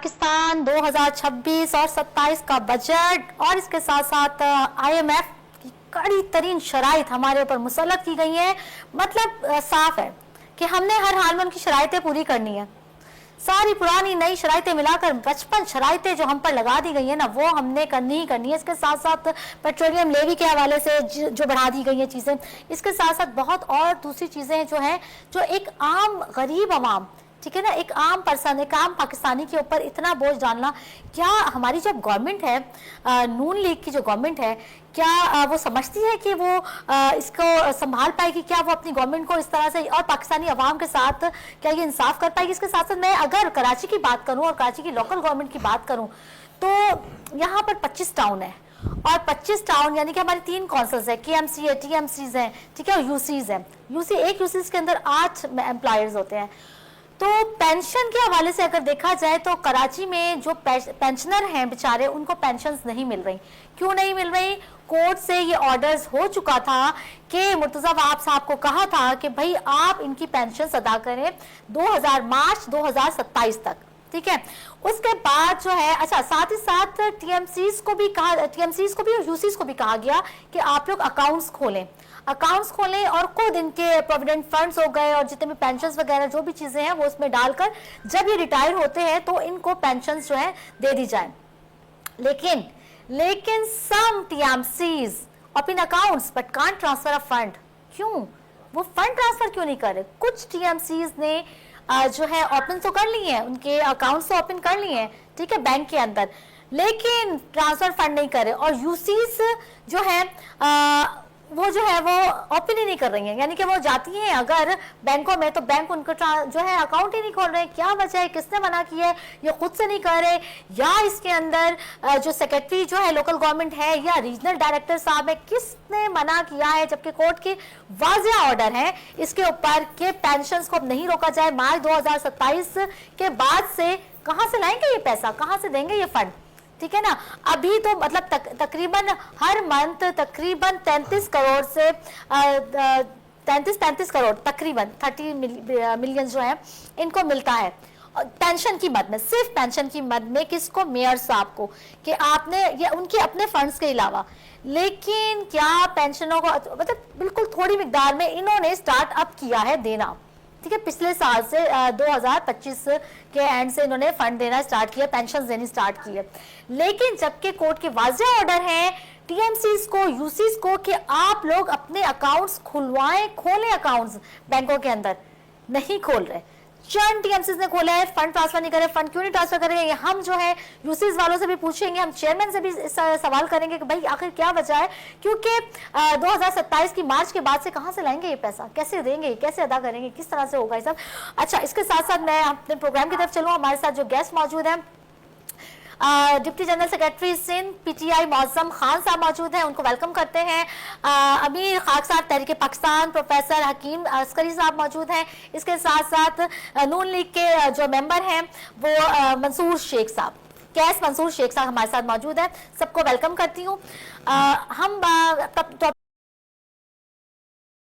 पाकिस्तान 2026 और 27 का बजट और इसके साथ साथ IMF की कड़ी तरीन शराइत हमारे ऊपर मुसल्लत की गई है। मतलब साफ है कि हमने हर हाल में उनकी शराइतें पूरी करनी है। सारी पुरानी नई शराइतें मिलाकर 55 शराइतें जो हम पर लगा दी गई है ना, वो हमने करनी ही करनी है। इसके साथ साथ पेट्रोलियम लेवी के हवाले से जो बढ़ा दी गई है चीज़ें, इसके साथ साथ बहुत और दूसरी चीज़ें जो हैं, जो एक आम गरीब आवाम, ठीक है ना, एक आम पर्सन, एक आम पाकिस्तानी के ऊपर इतना बोझ डालना, क्या हमारी जो गवर्नमेंट है, नून लीग की जो गवर्नमेंट है, क्या वो समझती है कि वो इसको संभाल पाएगी? क्या वो अपनी गवर्नमेंट को इस तरह से और पाकिस्तानी अवाम के साथ क्या ये इंसाफ कर पाएगी? इसके साथ साथ मैं अगर कराची की बात करूं और कराची की लोकल गवर्नमेंट की बात करूं तो यहाँ पर 25 टाउन है और 25 टाउन यानी कि हमारी 3 कौंसल्स है, KMC है, TMCs हैं, ठीक है, और UCs है। एक UCs के अंदर 8 एम्प्लॉयर्स होते हैं। तो पेंशन के हवाले से अगर देखा जाए तो कराची में जो पेंशनर हैं बेचारे, उनको पेंशन्स नहीं मिल रही। क्यों नहीं मिल रही? कोर्ट से ये ऑर्डर्स हो चुका था कि मुर्तजा वहाब साहब को कहा था कि भाई आप इनकी पेंशन अदा करें मार्च 2027 तक, ठीक है। उसके बाद जो है, अच्छा, साथ ही साथ TMCs को भी और UCs को भी कहा गया कि आप लोग अकाउंट्स खोलें और खुद इनके प्रोविडेंट फंड्स हो गए और जितने भी पेंशन्स वगैरह जो भी चीजें हैं वो उसमें डालकर जब ये रिटायर होते हैं तो इनको पेंशन्स जो है दे दी जाए। लेकिन सम TMCs open accounts but can't transfer a fund. क्यों? वो फंड ट्रांसफर क्यों नहीं कर रहे? कुछ TMCs ने जो है ओपन तो कर लिए हैं, उनके अकाउंट्स तो ओपन कर लिए हैं, ठीक है, बैंक के अंदर, लेकिन ट्रांसफर फंड नहीं करे। और UCs जो है वो ओपन ही नहीं कर रही हैं, यानी कि वो जाती हैं अगर बैंकों में तो बैंक उनको जो है अकाउंट ही नहीं खोल रहे हैं। क्या वजह है? किसने मना किया है? ये खुद से नहीं कर रहे, या इसके अंदर जो सेक्रेटरी जो है लोकल गवर्नमेंट है या रीजनल डायरेक्टर साहब है, किसने मना किया है? जबकि कोर्ट के वाज़ेह ऑर्डर है इसके ऊपर कि पेंशन्स को अब नहीं रोका जाए। मार्च 2027 के बाद से कहाँ से लाएंगे ये पैसा, कहाँ से देंगे ये फंड, ठीक है ना। अभी तो मतलब तकरीबन हर मंथ तकरीबन 33 करोड़ से 33 करोड़ तकरीबन 30 मिलियन जो है इनको मिलता है पेंशन की मद में, सिर्फ पेंशन की मद में। किसको? मेयर साहब को, कि आपने ये उनके अपने फंड्स के अलावा। लेकिन क्या पेंशनों को मतलब बिल्कुल थोड़ी मिकदार में इन्होंने स्टार्टअप किया है देना, ठीक है। पिछले साल से 2025 के एंड से इन्होंने फंड देना स्टार्ट किया, पेंशन देनी स्टार्ट की है। लेकिन जबकि कोर्ट के वाज़ेह ऑर्डर हैं TMCs को, UCs को कि आप लोग अपने अकाउंट्स खोलें अकाउंट्स बैंकों के अंदर, नहीं खोल रहे। चंद TMCs ने खोला है, फंड ट्रांसफर नहीं करे। फंड क्यों नहीं ट्रांसफर करेंगे? हम जो है UCs वालों से भी पूछेंगे, हम चेयरमैन से भी सवाल करेंगे कि भाई आखिर क्या वजह है, क्योंकि 2027 की मार्च के बाद से कहाँ से लाएंगे ये पैसा, कैसे देंगे, कैसे अदा करेंगे, किस तरह से होगा ये सब। अच्छा, इसके साथ साथ मैं अपने प्रोग्राम की तरफ चलूँ। हमारे साथ जो गेस्ट मौजूद हैं, deputy general secretary Sindh PTI Moazzam Khan साहब मौजूद हैं, उनको वेलकम करते हैं। अमीर खाकसार तहरीक पाकिस्तान प्रोफेसर हकीम अस्करी साहब मौजूद हैं। इसके साथ साथ नून लीग के जो मेंबर हैं वो मंसूर शेख साहब, कैस मंसूर शेख साहब हमारे साथ मौजूद हैं। सबको वेलकम करती हूँ। हम